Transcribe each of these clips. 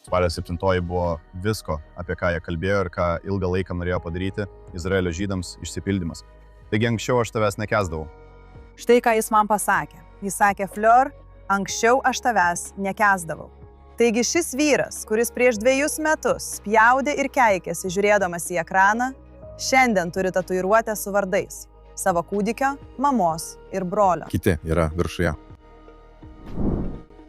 Spalio 7 buvo visko, apie ką jie kalbėjo ir ką ilgą laiką norėjo padaryti Izraelio žydams išsipildymas. Taigi anksčiau aš tavęs nekęsdavau. Štai ką jis man pasakė. Jis sakė, Fleur, anksčiau aš tavęs nekęsdavau. Taigi šis vyras, kuris prieš 2 metus spjaudė ir keikėsi žiūrėdamas į ekraną, šiandien turi tatuiruotę su vardais – savo kūdikio, mamos ir brolio. Kiti yra viršuje.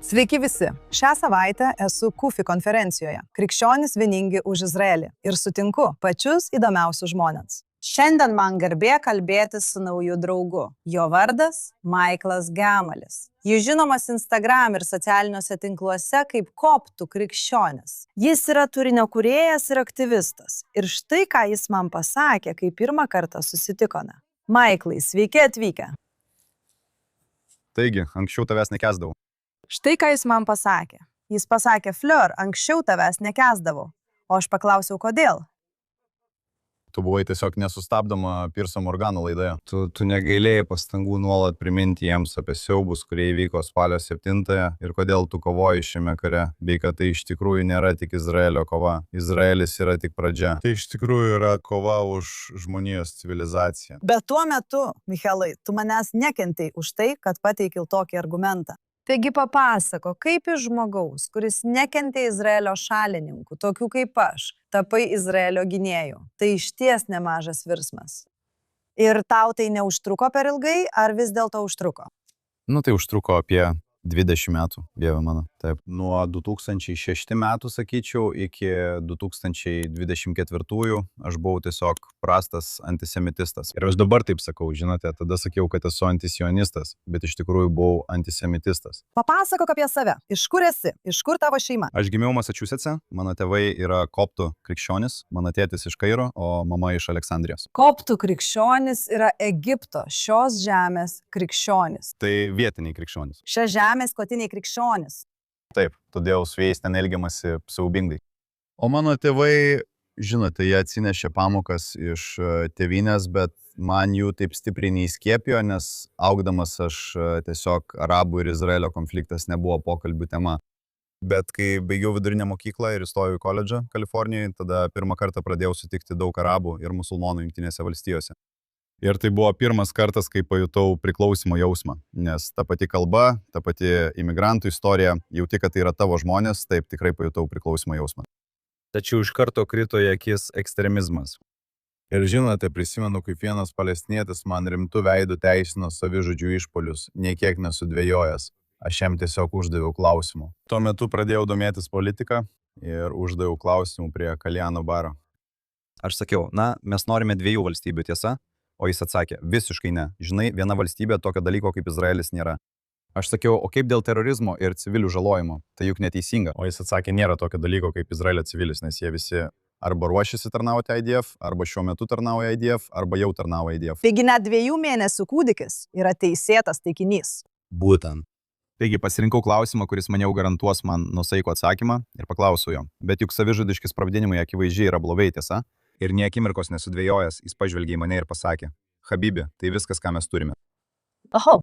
Sveiki visi! Šią savaitę esu Kufi konferencijoje Krikščionys vieningi už Izraelį ir sutinku pačius įdomiausius žmonės. Šiandien man garbė kalbėtis su nauju draugu. Jo vardas – Michaelas Gemalis. Jis žinomas Instagram ir socialiniuose tinkluose kaip koptų krikščionis. Jis yra turinio kūrėjas ir aktyvistas. Ir štai ką jis man pasakė, kai pirmą kartą susitikome. Michaelai, sveiki atvykę. Taigi, anksčiau tavęs nekęsdavau. Štai ką jis man pasakė. Jis pasakė, Fleur, anksčiau tavęs nekęsdavau. O aš paklausiau, kodėl? Tu buvai tiesiog nesustabdoma Pirso Morgano laidoje. Tu negailėjai pastangų nuolat priminti jiems apie siaubus, kurie įvyko spalio 7-ąją ir kodėl tu kovoji šiame kare, bei kad tai iš tikrųjų nėra tik Izraelio kova. Izraelis yra tik pradžia. Tai iš tikrųjų yra kova už žmonijos civilizaciją. Bet tuo metu, Michaelai, tu manęs nekentei už tai, kad pateikil tokį argumentą. Taigi papasako, kaip iš žmogaus, kuris nekentė Izraelio šalininkų, tokių kaip aš, tapai Izraelio gynėjų. Tai išties nemažas virsmas. Ir tau tai neužtruko per ilgai, ar vis dėlto užtruko? Tai užtruko apie 20 metų, dieve mano. Taip, nuo 2006 metų, sakyčiau, iki 2024 aš buvau tiesiog prastas antisemitistas. Ir aš dabar taip sakau, žinote, tada sakiau, kad esu antisionistas, bet iš tikrųjų buvau antisemitistas. Papasakok apie save. Iš kur esi? Iš kur tavo šeima? Aš gimiau Masačusetse, mano tėvai yra koptų krikščionis, mano tėtis iš Kairo, o mama iš Aleksandrijos. Koptų krikščionis yra Egipto, šios žemės krikščionis. Tai vietiniai krikščionis. Šia žemės kotiniai krikščionis. Taip, todėl su jais ten elgiamasi siaubingai. O mano tėvai, žinote, jie atsinešė pamokas iš tėvynės, bet man jų taip stipriai neįskiepijo, nes augdamas aš tiesiog arabų ir Izraelio konfliktas nebuvo pokalbių tema. Bet kai baigiau vidurinę mokyklą ir įstojau į koledžą Kalifornijoje, tada pirmą kartą pradėjau sutikti daug arabų ir musulmonų Jungtinėse valstijose. Ir tai buvo pirmas kartas, kai pajutau priklausimo jausmą, nes ta pati kalba, ta pati imigrantų istorija, jauti, kad tai yra tavo žmonės, taip tikrai pajutau priklausimo jausmą. Tačiau iš karto krito į akis ekstremizmas. Ir žinote, prisimenu, kaip vienas palestinietis man rimtų veidų teisino savižudžių išpolius, nei kiek nesudvejojęs. Aš jam tiesiog uždaviau klausimų. Tuo metu pradėjau domėtis politiką ir uždaviau klausimų prie Kaljano baro. Aš sakiau, mes norime 2 valstybių, tiesa? O jis atsakė, visiškai ne. Žinai, viena valstybė tokio dalyko kaip Izraelis nėra. Aš sakiau, o kaip dėl terorizmo ir civilių žalojimo? Tai juk neteisinga. O jis atsakė, nėra tokio dalyko kaip Izraelio civilis, nes jie visi arba ruošiasi tarnauti IDF, arba šiuo metu tarnauja IDF, arba jau tarnauja IDF. Taigi net 2 mėnesių kūdikis yra teisėtas taikinys. Būtent. Taigi pasirinkau klausimą, kuris man jau garantuos man nusaikų atsakymą ir paklausiau jo. Bet juk savižudiški sprogdinimai akivaizdžiai yra blogai, tiesa? Ir nie akimirkos nesudvejojęs, jis pažvelgė į mane ir pasakė, Habibi, tai viskas, ką mes turime. Oho.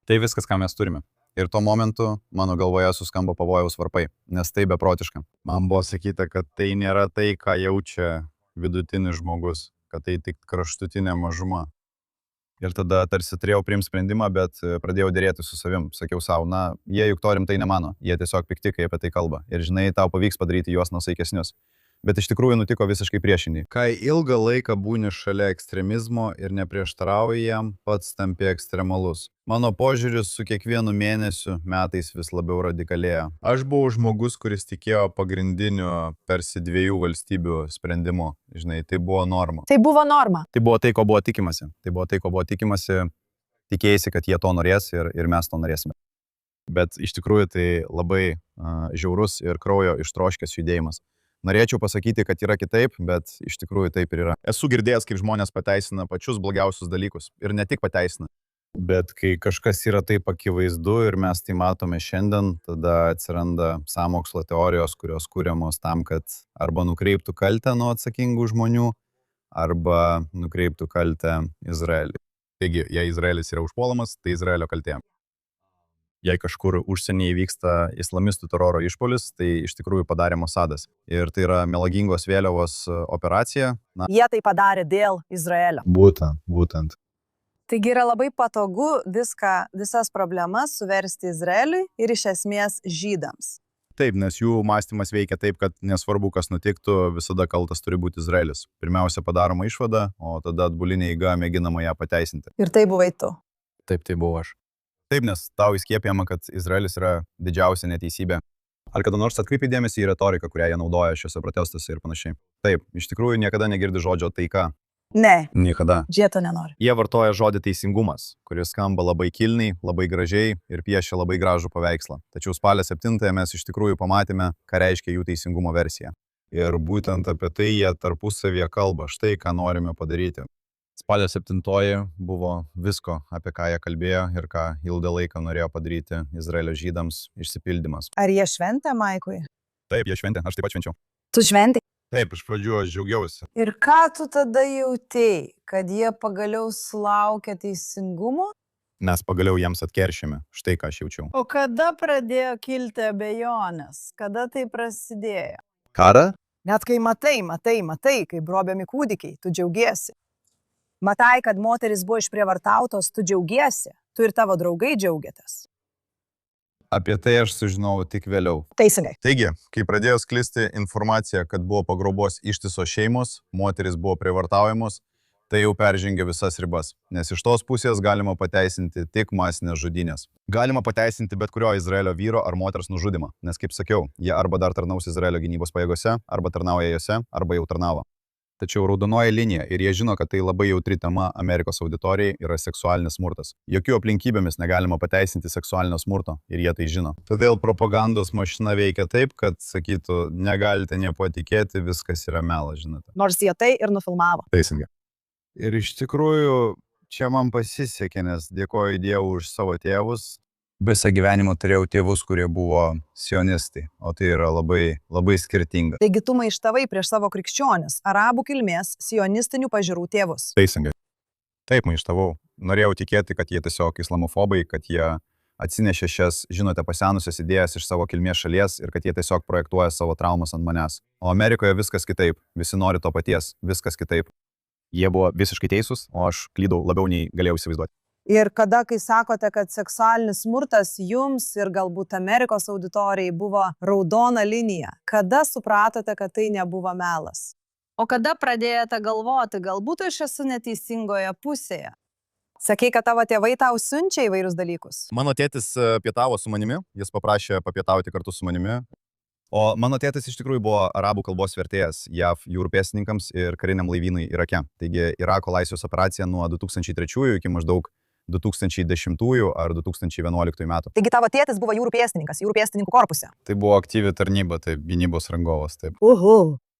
Tai viskas, ką mes turime. Ir tuo momentu mano galvoje suskambo pavojaus varpai, nes tai beprotiška. Man buvo sakyta, kad tai nėra tai, ką jaučia vidutinis žmogus, kad tai tik kraštutinė mažuma. Ir tada tarsi turėjau priimti sprendimą, bet pradėjau dėrėti su savim. Sakiau savo, jie juk to rimtai nemano, jie tiesiog pikti, kai apie tai kalba. Ir žinai, tau pavyks padaryti juos nusaikesnius. Bet iš tikrųjų nutiko visiškai priešingai. Kai ilgą laiką būni šalia ekstremizmo ir neprieštarauji jam, pats tampi ekstremalus. Mano požiūris su kiekvienu mėnesiu metais vis labiau radikalėja. Aš buvau žmogus, kuris tikėjo pagrindiniu tarsi 2 valstybių sprendimu. Žinai, tai buvo norma. Tai buvo norma. Tai buvo tai, ko buvo tikimasi. Tikėjasi, kad jie to norės ir mes to norėsime. Bet iš tikrųjų tai labai žiaurus ir kraujo ištroškęs judėjimas. Norėčiau pasakyti, kad yra kitaip, bet iš tikrųjų taip ir yra. Esu girdėjęs, kaip žmonės pateisina pačius blogiausius dalykus. Ir ne tik pateisina. Bet kai kažkas yra taip akivaizdu ir mes tai matome šiandien, tada atsiranda sąmokslo teorijos, kurios kūriamos tam, kad arba nukreiptų kaltę nuo atsakingų žmonių, arba nukreiptų kaltę Izraeliui. Taigi, jei Izraelis yra užpuolamas, tai Izraelio kaltė. Jei kažkur užsienyje įvyksta islamistų teroro išpolis, tai iš tikrųjų padarė Mosadas. Ir tai yra melagingos vėliavos operacija. Jie tai padarė dėl Izraelio. Būtent. Taigi yra labai patogu visas problemas suversti Izraeliui ir iš esmės žydams. Taip, nes jų mąstymas veikia taip, kad nesvarbu, kas nutiktų, visada kaltas turi būti Izraelis. Pirmiausia padaroma išvada, o tada atbulinė eiga mėginama ją pateisinti. Ir tai buvai tu. Taip, tai buvo aš. Taip, nes tau įskiepijama, kad Izraelis yra didžiausia neteisybė. Ar kada nors atkreipi dėmesį į retoriką, kurią jie naudoja šiuose protestuose ir panašiai? Taip, iš tikrųjų niekada negirdi žodžio taika. Ne. Niekada. Džeto nenori. Jie vartoja žodį teisingumas, kuris skamba labai kilniai, labai gražiai ir piešia labai gražų paveikslą. Tačiau spalio 7-ąją mes iš tikrųjų pamatėme, ką reiškia jų teisingumo versija. Ir būtent apie tai jie tarpusavyje kalba, štai ką norime padaryti. Spalio 7-oji buvo visko, apie ką jie kalbėjo ir ką ilgą laiką norėjo padaryti Izraelio žydams išsipildymas. Ar jie šventė Maikui? Taip, jie šventė, aš taip pat švenčiau. Tu šventė? Taip, iš pradžių aš džiaugiausi. Ir ką tu tada jautėjai, kad jie pagaliau sulaukė teisingumo? Mes pagaliau jiems atkeršėme, štai ką aš jaučiau. O kada pradėjo kilti abejonės? Kada tai prasidėjo? Kada? Net kai matai, kaip grobiami kūdikiai, tu džiaugiesi. Matai, kad moteris buvo išprievartautos, tu džiaugiesi. Tu ir tavo draugai džiaugiatės. Apie tai aš sužinojau tik vėliau. Teisingai. Taigi, kai pradėjo sklisti informacija, kad buvo pagrobos ištisos šeimos, moteris buvo prievartaujamos, tai jau peržengė visas ribas. Nes iš tos pusės galima pateisinti tik masinės žudynės. Galima pateisinti bet kurio Izraelio vyro ar moters nužudimą. Nes, kaip sakiau, jie arba dar tarnaus Izraelio gynybos pajėgose, arba tarnauja jose, arba jau tarnavo. Tačiau raudonoji linija ir jie žino, kad tai labai jautri tema Amerikos auditorijai yra seksualinis smurtas. Jokių aplinkybėmis negalima pateisinti seksualinio smurto ir jie tai žino. Todėl propagandos mašina veikia taip, kad sakytų, negalite nieko tikėti, viskas yra melas, žinote. Nors jie tai ir nufilmavo. Teisingai. Ir iš tikrųjų čia man pasisekė, nes dėkoju Dievui už savo tėvus. Visą gyvenimą turėjau tėvus, kurie buvo sionistai, o tai yra labai, labai skirtinga. Taigi tu maištavai prieš savo krikščionis, arabų kilmės, sionistinių pažiūrų tėvus. Teisingai. Taip, maištavau. Norėjau tikėti, kad jie tiesiog islamofobai, kad jie atsinešė šias, žinote, pasenusias idėjas iš savo kilmės šalies ir kad jie tiesiog projektuoja savo traumas ant manęs. O Amerikoje viskas kitaip. Visi nori to paties. Viskas kitaip. Jie buvo visiškai teisūs, o aš klydau labiau nei galėjau įsivaizduoti. Ir kada, kai sakote, kad seksualinis smurtas jums ir galbūt Amerikos auditorijai buvo raudona linija, kada supratote, kad tai nebuvo melas? O kada pradėjote galvoti, galbūt aš esu neteisingoje pusėje? Sakei, kad tavo tėvai tau siunčia įvairius dalykus. Mano tėtis pietavo su manimi, jis paprašė papietauti kartu su manimi. O mano tėtis iš tikrųjų buvo arabų kalbos vertėjas JAV jūrų pėstininkams ir kariniam laivynui Irake. Taigi Irako laisvės operacija nuo 2003 iki maždaug 2010 ar 2011 metų. Taigi tavo tėtis buvo jūrų pėstininkas, jūrų pėstininkų korpuse. Tai buvo aktyvi tarnyba, taip, gynybos rangovas, taip.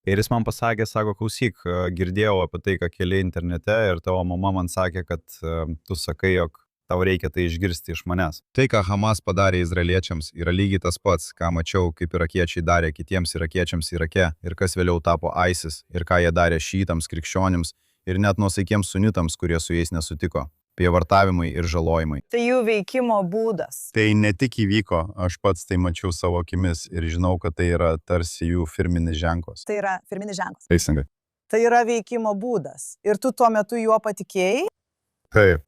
Ir jis man pasakė, sako, klausyk, girdėjau apie tai, ką keli internete ir tavo mama man sakė, kad tu sakai, jog tau reikia tai išgirsti iš manęs. Tai, ką Hamas padarė izraeliečiams, yra lygiai tas pats, ką mačiau, kaip irakiečiai darė kitiems irakiečiams Irake ir kas vėliau tapo ISIS ir ką jie darė šytams, krikščionims ir net nuosaikiems sunitams, kurie su jais nesutiko. Prievartavimai ir žalojimai. Tai jų veikimo būdas. Tai ne tik įvyko, aš pats tai mačiau savo akimis ir žinau, kad tai yra tarsi jų firminis ženklas. Tai yra firminis ženklas. Teisingai. Tai yra veikimo būdas. Ir tu tuo metu juo patikėjai? Taip.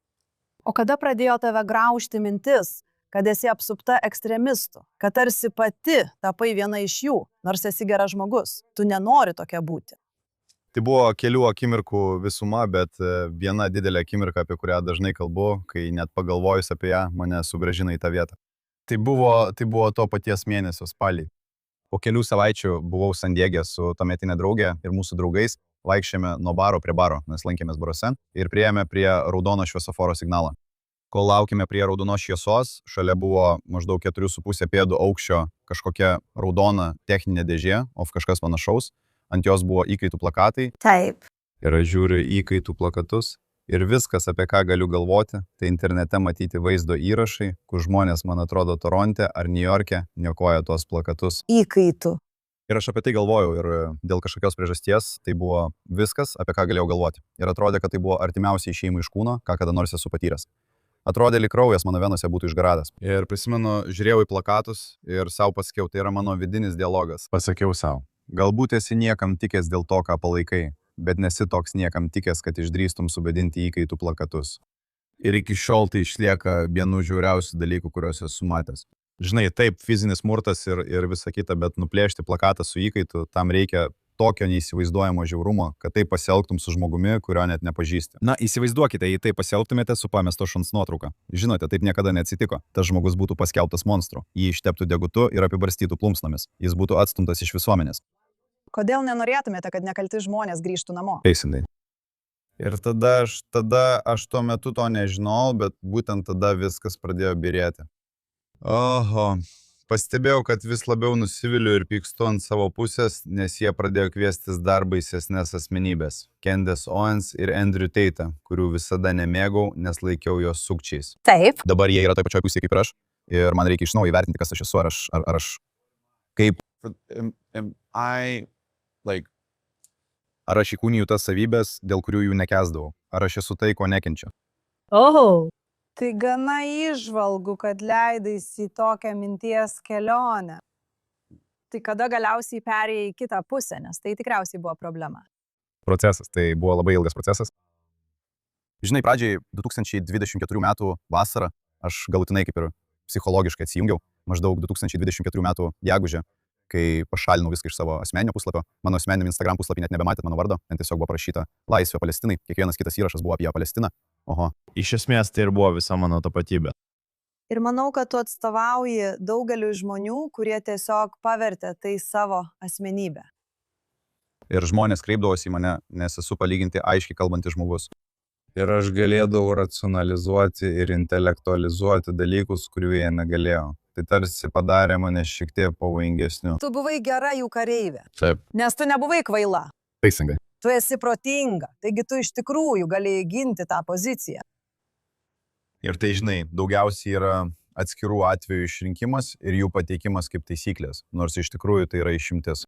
O kada pradėjo tave graužti mintis, kad esi apsupta ekstremistų, kad tarsi pati tapai viena iš jų, nors esi geras žmogus, tu nenori tokia būti? Tai buvo kelių akimirkų visuma, bet viena didelė akimirka, apie kurią dažnai kalbu, kai net pagalvojus apie ją, mane sugrąžina į tą vietą. Tai buvo to paties mėnesio spalį. Po kelių savaičių buvau San Diege su tuometinė draugė ir mūsų draugais, vaikščiame nuo baro prie baro, nes lankėmės baruose ir priėjome prie raudono šviesoforo signalą. Kol laukėme prie raudonos šviesos, šalia buvo maždaug 4,5 pėdų aukščio kažkokia raudona techninė dėžė, o kažkas panašaus. Ant jos buvo įkaitų plakatai. Taip. Ir aš žiūriu įkaitų plakatus ir viskas, apie ką galiu galvoti, tai internete matyti vaizdo įrašai, kur žmonės, man atrodo, Toronte ar Niujorke niokoja tuos plakatus. Įkaitų. Ir aš apie tai galvojau ir dėl kažkokios priežasties tai buvo viskas, apie ką galėjau galvoti. Ir atrodė, kad tai buvo artimiausiai išėjimai iš kūno, ką kada nors esu patyręs. Atrodė, lyg kraujas mano venose būtų išgaravęs. Ir prisimenu, žiūrėjau į plakatus ir savo pasakiau, tai yra mano vidinis dialogas. Pasakiau savo, galbūt esi niekam tikęs dėl to, ką palaikai, bet nesi toks niekam tikęs, kad išdrįstum subedinti įkaitų plakatus. Ir iki šiol tai išlieka vienu žiauriausių dalykų, kuriuos esu matęs. Žinai, taip, fizinis smurtas ir visa kita, bet nuplėšti plakatą su įkaitu, tam reikia tokio neįsivaizduojamo žiaurumo, kad taip pasielgtum su žmogumi, kurio net nepažįsti. Na, įsivaizduokite, jei taip pasielgtumėte su pamesto šuns nuotrauka. Žinote, taip niekada neatsitiko. Tas žmogus būtų paskelbtas monstru, jį išteptų degutu ir apibarstytų plumsnomis. Jis būtų atstumtas iš visuomenės. Kodėl nenorėtumėte, kad nekalti žmonės grįžtų namo? Teisingai. Ir tada aš tuo metu to nežinau, bet būtent tada viskas pradėjo birėti. Oho, pastebėjau, kad vis labiau nusiviliu ir pykstu ant savo pusės, nes jie pradėjo kviestis dar baisesnės asmenybės. Candace Owens ir Andrew Tate, kurių visada nemėgau, nes laikiau juos sukčiais. Taip. Dabar jie yra toje pačioje pusėje kaip ir aš. Ir man reikia iš naujo įvertinti, kas aš esu, ar aš kaip... Ar aš įkūniju tas savybės, dėl kurių jų nekęsdavau? Ar aš esu tai, ko nekenčiu? Oho. Tai gana įžvalgu, kad leidaisi į tokią minties kelionę. Tai kada galiausiai perėjai į kitą pusę, nes tai tikriausiai buvo problema. Procesas. Tai buvo labai ilgas procesas. Žinai, pradžiai 2024 metų vasarą aš galutinai kaip ir psichologiškai atsijungiau. Maždaug 2024 metų gegužę, kai pašalinau viską iš savo asmeninio puslapio. Mano asmeniniam Instagram puslapį net nebematėt mano vardo, ten tiesiog buvo parašyta Laisvė Palestinai, kiekvienas kitas įrašas buvo apie Palestiną. Oho. Iš esmės tai ir buvo visa mano tapatybė. Ir manau, kad tu atstovauji daugeliu žmonių, kurie tiesiog pavertė tai savo asmenybę. Ir žmonės kreipdavosi į mane, nes esu palyginti aiškiai kalbantis žmogus. Ir aš galėdavau racionalizuoti ir intelektualizuoti dalykus, kurių jie negalėjo. Tai tarsi padarė mane šiek tiek pavojingesniu. Tu buvai gera jų kareivė. Taip. Nes tu nebuvai kvaila. Teisingai. Tu esi protinga, taigi tu iš tikrųjų galėjai ginti tą poziciją. Ir tai, žinai, daugiausiai yra atskirų atvejų išrinkimas ir jų pateikimas kaip taisyklės, nors iš tikrųjų tai yra išimtis.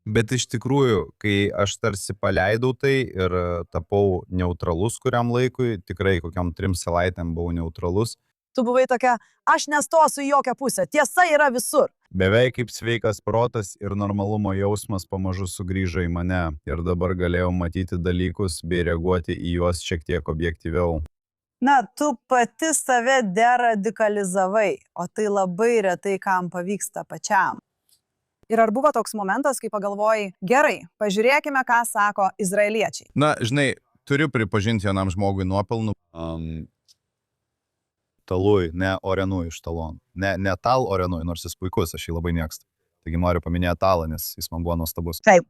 Bet iš tikrųjų, kai aš tarsi paleidau tai ir tapau neutralus kuriam laikui, tikrai kokiam 3 savaitėm buvau neutralus. Tu buvai tokia, aš nestosiu į jokią pusę, tiesa yra visur. Beveik kaip sveikas protas ir normalumo jausmas pamažu sugrįžo į mane ir dabar galėjau matyti dalykus bei reaguoti į juos šiek tiek objektyviau. Na, tu pati save deradikalizavai, o tai labai retai kam pavyksta pačiam. Ir ar buvo toks momentas, kai pagalvojai, gerai, pažiūrėkime, ką sako izraeliečiai. Na, žinai, turiu pripažinti vienam žmogui nuopelnų. Talui, ne Orenui iš Talon. Ne Tal Orenui, nors jis puikus, aš jį labai mėgstu. Taigi noriu paminėti Talą, nes jis man buvo nuostabus. Taip.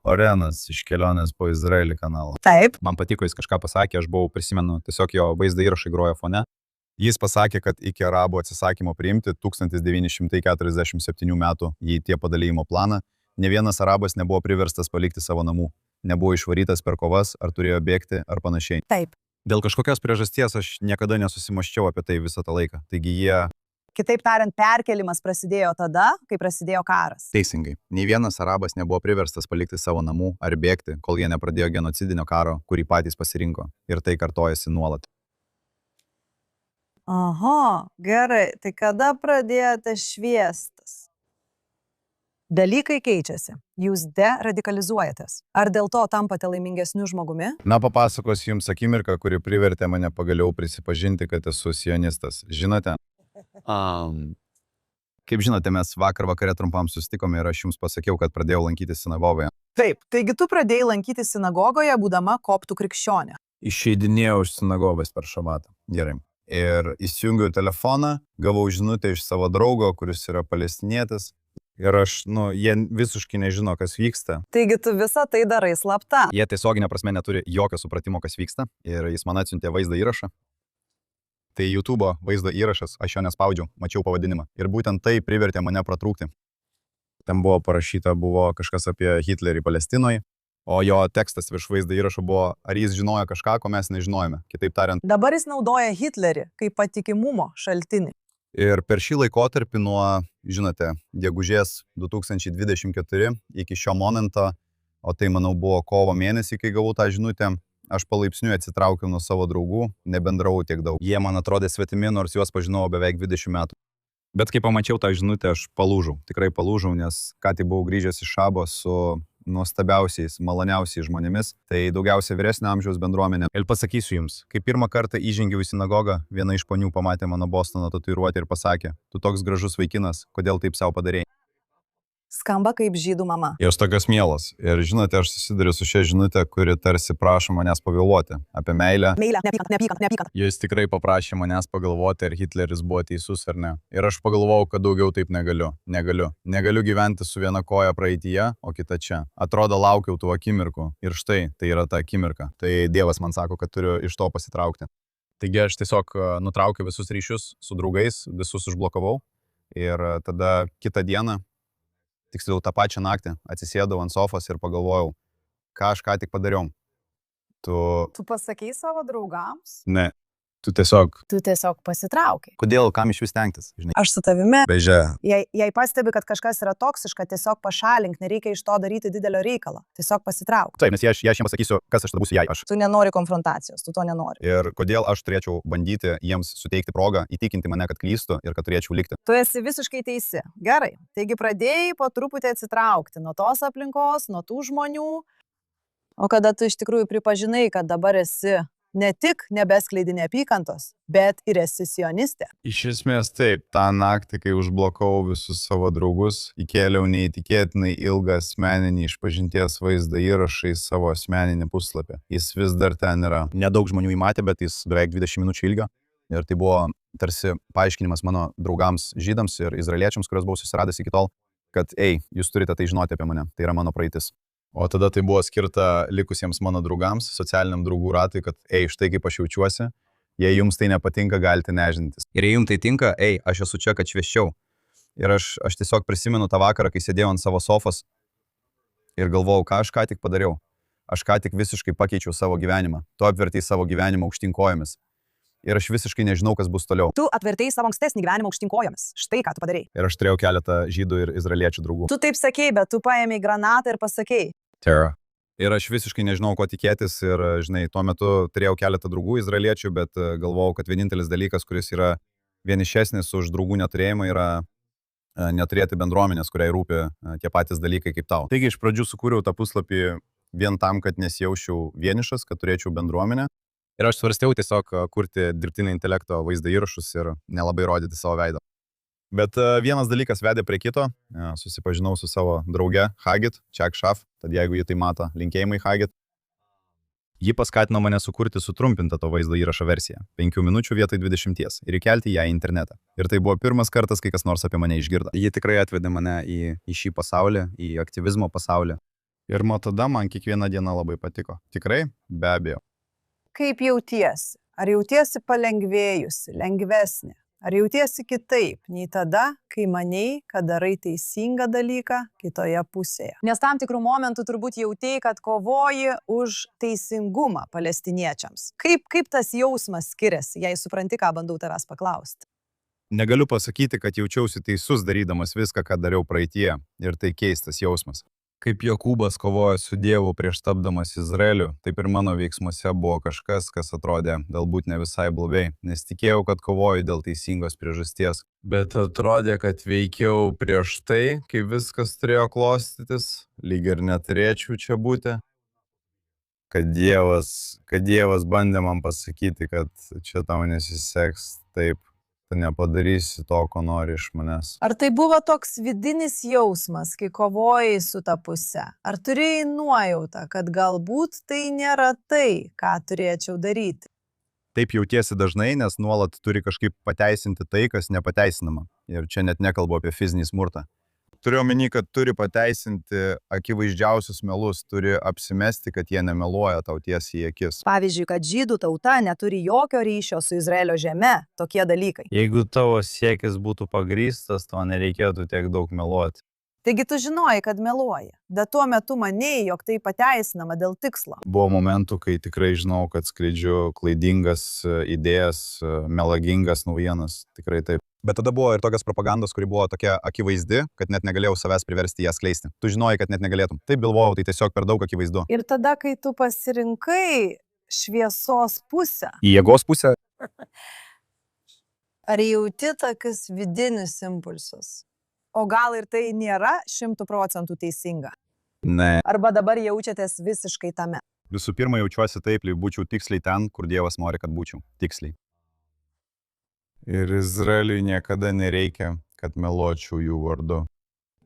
Orenas iš kelionės po Izraelį kanalą. Taip. Man patiko, jis kažką pasakė, aš buvau, prisimenu, tiesiog jo vaizdo įrašai grojo fone. Jis pasakė, kad iki arabų atsisakymo priimti 1947 metų į tie padalijimo planą, ne vienas arabas nebuvo priverstas palikti savo namų, nebuvo išvarytas per kovas, ar turėjo bėgti, ar panašiai. Taip. Dėl kažkokios priežasties aš niekada nesusimaščiau apie tai visą tą laiką. Taigi jie... Kitaip tariant, perkelimas prasidėjo tada, kai prasidėjo karas. Teisingai. Nei vienas arabas nebuvo priverstas palikti savo namų ar bėgti, kol jie nepradėjo genocidinio karo, kurį patys pasirinko. Ir tai kartojasi nuolat. Aha, gerai. Tai kada pradėjote šviestis? Dalykai keičiasi. Jūs deradikalizuojatės. Ar dėl to tampate laimingesniu žmogumi? Na, papasakosiu jums akimirką, kuri privertė mane pagaliau prisipažinti, kad esu sionistas. Žinote? Kaip žinote, mes vakar vakare trumpam susitikome ir aš jums pasakiau, kad pradėjau lankyti sinagogoje. Taip, taigi tu pradėjai lankyti sinagogoje, būdama koptų krikščionė. Išeidinėjau iš sinagogos per šabatą. Gerai. Ir įsijungiau telefoną, gavau žinutę iš savo draugo, kuris yra palestinietis. Ir aš, jie visiškai nežino, kas vyksta. Taigi tu visą tai darai slapta. Jie tiesioginė prasme neturi jokio supratimo, kas vyksta. Ir jis man atsiuntė vaizdo įrašą. Tai YouTube'o vaizdo įrašas, aš jo nespaudžiau, mačiau pavadinimą. Ir būtent tai privertė mane pratrūkti. Ten buvo parašyta, buvo kažkas apie Hitlerį Palestinoje. O jo tekstas virš vaizdo įrašo buvo, ar jis žinojo kažką, ko mes nežinojome. Kitaip tariant. Dabar jis naudoja Hitlerį kaip patikimumo šaltinį. Ir per šį laikotarpį nuo, žinote, gegužės 2024 iki šio momento, o tai manau buvo kovo mėnesį, kai gavau tą žinutę, aš palaipsniui atsitraukiau nuo savo draugų, nebendravau tiek daug. Jie man atrodė svetimi, nors juos pažinojau beveik 20 metų. Bet kai pamačiau tą žinutę, aš palūžau. Tikrai palūžau, nes ką tik buvau grįžęs iš Šabo su nuostabiausiais, maloniausiais žmonėmis. Tai daugiausia vyresnio amžiaus bendruomenė. Ir pasakysiu jums, kai pirmą kartą įžengiau į sinagogą, viena iš ponių pamatė mano Bostono tatuiruotę ir pasakė, tu toks gražus vaikinas, kodėl taip savo padarėjai? Skamba kaip žydų mama. Jos tokios mielos. Ir žinote, aš susiduriu su šia žinutė, kuri tarsi prašo manęs pavėluoti. Apie meilę. Meilė, nepykant. Jis tikrai paprašė manęs pagalvoti, ar Hitleris buvo teisus ar ne. Ir aš pagalvojau, kad daugiau taip negaliu. Negaliu gyventi su viena koja praeityje, o kita čia. Atrodo, laukiau tų akimirkų. Ir štai, tai yra ta akimirka. Tai Dievas man sako, kad turiu iš to pasitraukti. Taigi aš tiesiog nutraukiau visus ryšius su draugais, visus užblokavau. Ir tada kitą dieną, tiksliau tą pačią naktį, atsisėdau ant sofos ir pagalvojau, ką aš ką tik padariau. Tu pasakei savo draugams? Ne. Tu tiesiog pasitraukai. Kodėl, kam iš vis stengtis? Žinai? Aš su tavimi. Beže. Jei pastebi, kad kažkas yra toksiška, tiesiog pašalink, nereikia iš to daryti didelio reikalo. Tiesiog pasitrauk. Taip, nes jei aš jiems pasakysiu, kas aš tada būsiu jai aš. Tu nenori konfrontacijos, tu to nenori. Ir kodėl aš turėčiau bandyti jiems suteikti progą, įtikinti mane, kad klystu ir kad turėčiau likti. Tu esi visiškai teisi. Gerai. Taigi pradėjai po truputį atsitraukti nuo tos aplinkos, nuo tų žmonių. O kada tu iš tikrųjų pripažinai, kad dabar esi ne tik nebeskleidi neapykantos, bet ir esi sionistė. Iš esmės taip, tą naktį, kai užblokavau visus savo draugus, įkėliau neįtikėtinai ilgą asmeninį išpažinties vaizdą įrašą į savo asmeninį puslapį. Jis vis dar ten yra. Nedaug žmonių jį matė, bet jis beveik 20 minučių ilgio. Ir tai buvo tarsi paaiškinimas mano draugams žydams ir izraeliečiams, kuriuos buvau susiradęs iki tol, kad, jūs turite tai žinoti apie mane, tai yra mano praeitis. O tada tai buvo skirta likusiems mano draugams, socialiniam draugų ratui, kad, štai kaip aš jaučiuosi, jei jums tai nepatinka, galite nežintis. Ir jei jums tai tinka, aš esu čia, kad šviesčiau. Ir aš tiesiog prisimenu tą vakarą, kai sėdėjau ant savo sofos ir galvojau, ką aš ką tik padariau. Aš ką tik visiškai pakeičiau savo gyvenimą. Tu apvertei savo gyvenimą aukštyn kojomis. Ir aš visiškai nežinau, kas bus toliau. Tu atvertei savo ankstesnį gyvenimą aukštyn kojomis. Štai ką tu padarei. Ir aš turėjau keletą žydų ir izraeliečių draugų. Tu taip sakei, bet tu paėmei granatą ir pasakei. Terror. Ir aš visiškai nežinau, ko tikėtis ir, žinai, tuo metu turėjau keletą draugų izraeliečių, bet galvojau, kad vienintelis dalykas, kuris yra vienišesnis už draugų neturėjimą, yra neturėti bendruomenės, kuriai rūpi tie patys dalykai kaip tau. Taigi iš pradžių sukūriau tą puslapį vien tam, kad nesijaučiau vienišas, kad turėčiau bendruomenę. Ir aš svarstėjau tiesiog kurti dirbtinio intelekto vaizdo įrašus ir nelabai rodyti savo veidą. Bet vienas dalykas vedė prie kito, susipažinau su savo drauge Hagit, Ček Šaf, tad jeigu jį tai mato, linkėjimai Hagit. Ji paskatino mane sukurti sutrumpintą to vaizdo įrašo versiją, 5 minučių vietoj 20 ir įkelti ją į internetą. Ir tai buvo pirmas kartas, kai kas nors apie mane išgirdo. Ji tikrai atvedė mane į šį pasaulį, į aktyvizmo pasaulį. Ir nuo tada man kiekviena diena labai patiko. Tikrai, be abejo. Kaip jautiesi? Ar jautiesi palengvėjusi, lengvesnė? Ar jautiesi kitaip nei tada, kai manei, kad darai teisingą dalyką kitoje pusėje? Nes tam tikrų momentų turbūt jautėjai, kad kovoji už teisingumą palestiniečiams. Kaip tas jausmas skiriasi, jei supranti, ką bandau tavęs paklausti? Negaliu pasakyti, kad jaučiausi teisus darydamas viską, ką dariau praeitie. Ir tai keistas jausmas. Kaip Jokūbas kovojo su Dievu prieš tapdamas Izraeliu, taip ir mano veiksmuose buvo kažkas, kas atrodė galbūt ne visai blogai, nes tikėjau, kad kovoju dėl teisingos priežasties. Bet atrodė, kad veikiau prieš tai, kai viskas turėjo klostytis, lyg ir neturėčiau čia būti. Kad Dievas bandė man pasakyti, kad čia tau nesiseks taip. Tu nepadarysi to, ko nori iš manęs. Ar tai buvo toks vidinis jausmas, kai kovojai su ta puse? Ar turėjai nuojautą, kad galbūt tai nėra tai, ką turėčiau daryti? Taip jautiesi dažnai, nes nuolat turi kažkaip pateisinti tai, kas nepateisinama. Ir čia net nekalbu apie fizinį smurtą. Turiu omeny, kad turi pateisinti akivaizdžiausius melus, turi apsimesti, kad jie nemeluoja tau tiesiai į akis. Pavyzdžiui, kad žydų tauta neturi jokio ryšio su Izraelio žeme, tokie dalykai. Jeigu tavo siekis būtų pagrįstas, to nereikėtų tiek daug meluoti. Taigi tu žinojai, kad meluoji, bet tuo metu manėjai, jog tai pateisinama dėl tikslo. Buvo momentų, kai tikrai žinau, kad skleidžiu klaidingas idėjas, melagingas naujienas, tikrai taip. Bet tada buvo ir tokios propagandos, kuri buvo tokia akivaizdi, kad net negalėjau savęs priversti ją skleisti. Tu žinojai, kad net negalėtum. Taip galvojau, tai tiesiog per daug akivaizdu. Ir tada, kai tu pasirinkai šviesos pusę. Į jėgos pusę? Ar jauti tokius vidinius impulsus? O gal ir tai nėra 100% teisinga? Ne. Arba dabar jaučiatės visiškai tame? Visų pirma, jaučiuosi taip, lyg būčiau tiksliai ten, kur Dievas nori, kad būčiau. Tiksliai. Ir Izraeliui niekada nereikia, kad meluočiau jų vardu.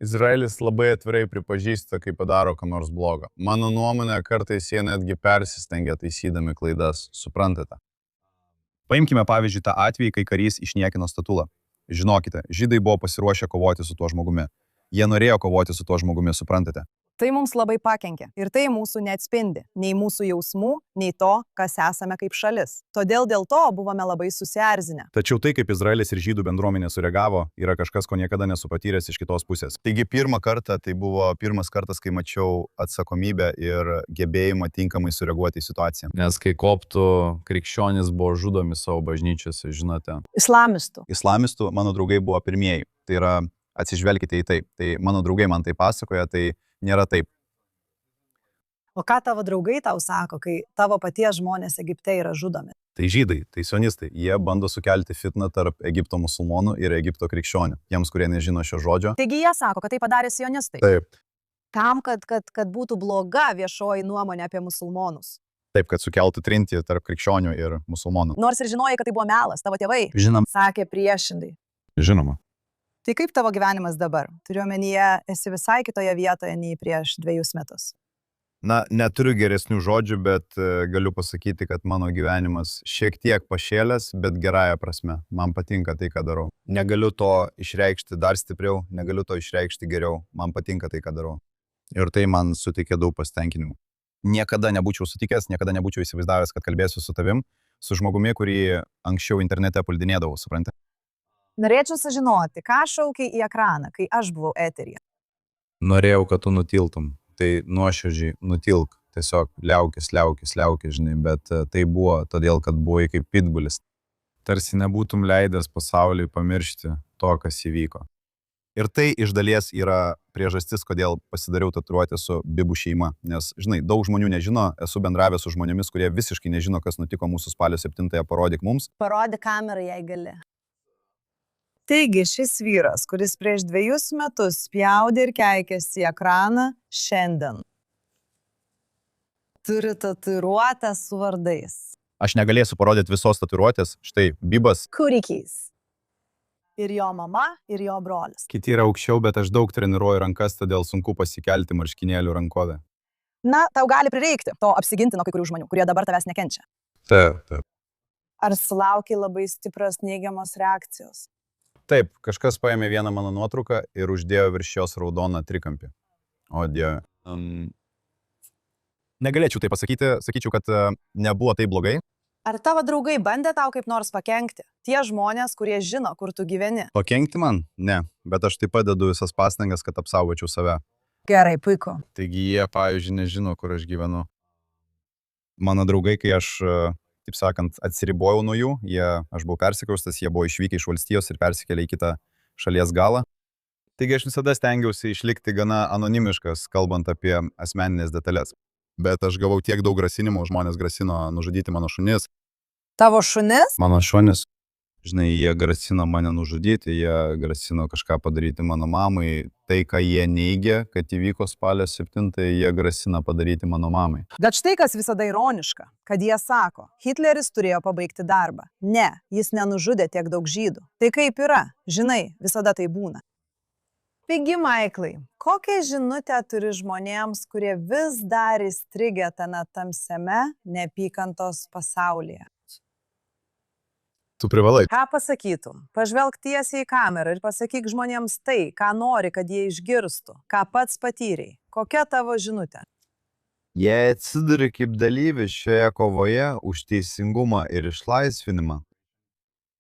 Izraelis labai atvirai pripažįsta, kai padaro ką nors blogo. Mano nuomonė, kartais jie netgi persistengia taisydami klaidas. Suprantate? Paimkime pavyzdžiui tą atvejį, kai karys išniekino statulą. Žinokite, žydai buvo pasiruošę kovoti su tuo žmogumi. Jie norėjo kovoti su tuo žmogumi, suprantate? Tai mums labai pakenkė. Ir tai mūsų neatspindi. Nei mūsų jausmų, nei to, kas esame kaip šalis. Todėl dėl to buvome labai susierzinę. Tačiau tai, kaip Izraelis ir žydų bendruomenė sureagavo, yra kažkas, ko niekada nesu patyręs iš kitos pusės. Taigi tai buvo pirmas kartas, kai mačiau atsakomybę ir gebėjimą tinkamai sureaguoti į situaciją. Nes kai koptų krikščionys buvo žudomi savo bažnyčiose, žinote. Islamistų. Mano draugai buvo pirmieji. Tai yra, atsižvelkite į tai. Tai mano draugai man tai pasakoja, tai nėra taip. O ką tavo draugai tau sako, kai tavo paties žmonės Egipte yra žudomi? Tai žydai, tai sionistai. Jie bando sukelti fitną tarp Egipto musulmonų ir Egipto krikščionių. Tiems, kurie nežino šio žodžio. Taigi jie sako, kad tai padarė sionistai. Taip. Tam, kad būtų bloga viešoji nuomonė apie musulmonus. Taip, kad sukeltų trintį tarp krikščionių ir musulmonų. Nors ir žinojai, kad tai buvo melas, tavo tėvai Žinoma. sakė priešingai. Žinoma. Tai kaip tavo gyvenimas dabar? Turiu omenyje, esi visai kitoje vietoje nei prieš 2 metus. Na, neturiu geresnių žodžių, bet galiu pasakyti, kad mano gyvenimas šiek tiek pašėlęs, bet gerąją prasme. Man patinka tai, ką darau. Negaliu to išreikšti dar stipriau, negaliu to išreikšti geriau. Man patinka tai, ką darau. Ir tai man suteikė daug pasitenkinimų. Niekada nebūčiau sutikęs, niekada nebūčiau įsivaizdavęs, kad kalbėsiu su tavim, su žmogumi, kurį anksčiau internete puldinėdavau, suprantate? Norėčiau sužinoti, ką šaukiai į ekraną, kai aš buvau eteryje. Norėjau, kad tu nutiltum. Tai nuoširdžiai nutilk. Tiesiog liaukis, žinai, bet tai buvo todėl, kad buvai kaip pitbulis. Tarsi nebūtum leidęs pasauliui pamiršti to, kas įvyko. Ir tai iš dalies yra priežastis, kodėl pasidariau tatuiruotę su Bibų šeima. Nes, žinai, daug žmonių nežino, esu bendravęs su žmonėmis, kurie visiškai nežino, kas nutiko mūsų spalio 7-ąją, parodyk mums. Parodyk kamerą, jei gali. Taigi šis vyras, kuris prieš 2 metus spjaudė ir keikėsi į ekraną, šiandien turi tatuiruotę su vardais. Aš negalėsiu parodyti visos tatuiruotės. Štai, Bibas. Kūdikys. Ir jo mama, ir jo brolis. Kiti yra aukščiau, bet aš daug treniruoju rankas, todėl sunku pasikelti marškinėlių rankovę. Na, tau gali prireikti to apsiginti nuo kai kurių žmonių, kurie dabar tavęs nekenčia. Taip. Ar sulaukiai labai stiprios neigiamos reakcijos? Taip, kažkas paėmė vieną mano nuotrauką ir uždėjo virš jos raudoną trikampį. O Dieve. Negalėčiau tai pasakyti, sakyčiau, kad nebuvo tai blogai. Ar tavo draugai bandė tau kaip nors pakenkti? Tie žmonės, kurie žino, kur tu gyveni. Pakenkti man? Ne, bet aš taip pat dedu visas pastangas, kad apsaugočiau save. Gerai, puiku. Taigi jie, pavyzdžiui, nežino, kur aš gyvenu. Mano draugai, kai aš, taip sakant, atsiribojau nuo jų, aš buvau persikraustas, jie buvo išvykę iš valstijos ir persikėlė į kitą šalies galą. Taigi aš visada stengiausi išlikti gana anonimiškas, kalbant apie asmeninės detalės. Bet aš gavau tiek daug grasinimų, žmonės grasino nužudyti mano šunis. Tavo šunis? Mano šunis, žinai, jie grasino mane nužudyti, jie grasino kažką padaryti mano mamai. Tai, ką jie neigia, kad įvyko spalio 7, jie grasina padaryti mano mamai. Bet štai kas visada ironiška, kad jie sako, Hitleris turėjo pabaigti darbą. Ne, jis nenužudė tiek daug žydų. Tai kaip yra? Žinai, visada tai būna. Taigi, Maiklai, kokią žinutę turi žmonėms, kurie vis dar įstrigę tame tamsiame neapykantos pasaulyje? Tu privalai. Ką pasakytum? Pažvelk tiesiai į kamerą ir pasakyk žmonėms tai, ką nori, kad jie išgirstų, ką pats patyrei. Kokia tavo žinutė? Jei atsiduri kaip dalyvis šioje kovoje už teisingumą ir išlaisvinimą,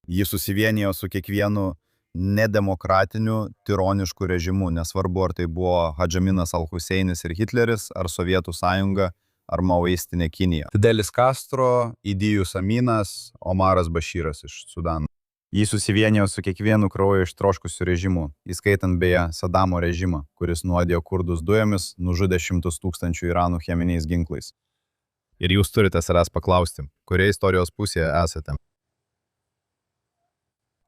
Ji susivienijo su kiekvienu nedemokratiniu, tironišku režimu, nesvarbu, ar tai buvo Hadžaminas Al-Huseinis ir Hitleris, ar Sovietų sąjunga, ar maoistinė Kinija. Fidelis Castro, Idijus Aminas, Omaras Bašyras iš Sudano. Jį susivienijo su kiekvienu kraujo ištroškusiu režimu, įskaitant beje Sadamo režimą, kuris nuodijo kurdus dujomis, nužudė 100 000 Iranų cheminiais ginklais. Ir jūs turite savęs paklausti, kurioje istorijos pusėje esate.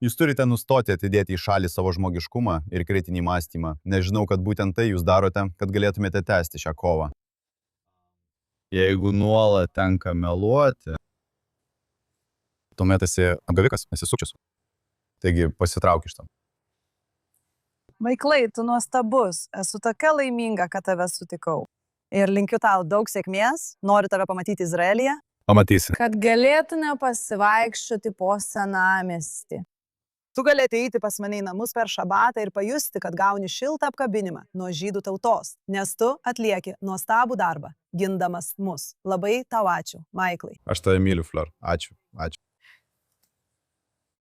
Jūs turite nustoti atidėti į šalį savo žmogiškumą ir kritinį mąstymą, nes žinau, kad būtent tai jūs darote, kad galėtumėte tęsti šią kovą. Jeigu nuolat tenka meluoti, tuomet esi apgavikas, esi sukčius. Taigi pasitrauk iš to. Maiklai, tu nuostabus, esu tokia laiminga, kad tave sutikau. Ir linkiu tau daug sėkmės, noriu tave pamatyti Izraelyje. Pamatysi. Kad galėtume pasivaikščioti po senamiestį. Tu gali ateiti pas mane į namus per šabatą ir pajusti, kad gauni šiltą apkabinimą nuo žydų tautos, nes tu atlieki nuostabų darbą, gindamas mus. Labai tau ačiū, Maiklai. Aš tave myliu, Fleur. Ačiū. Ačiū.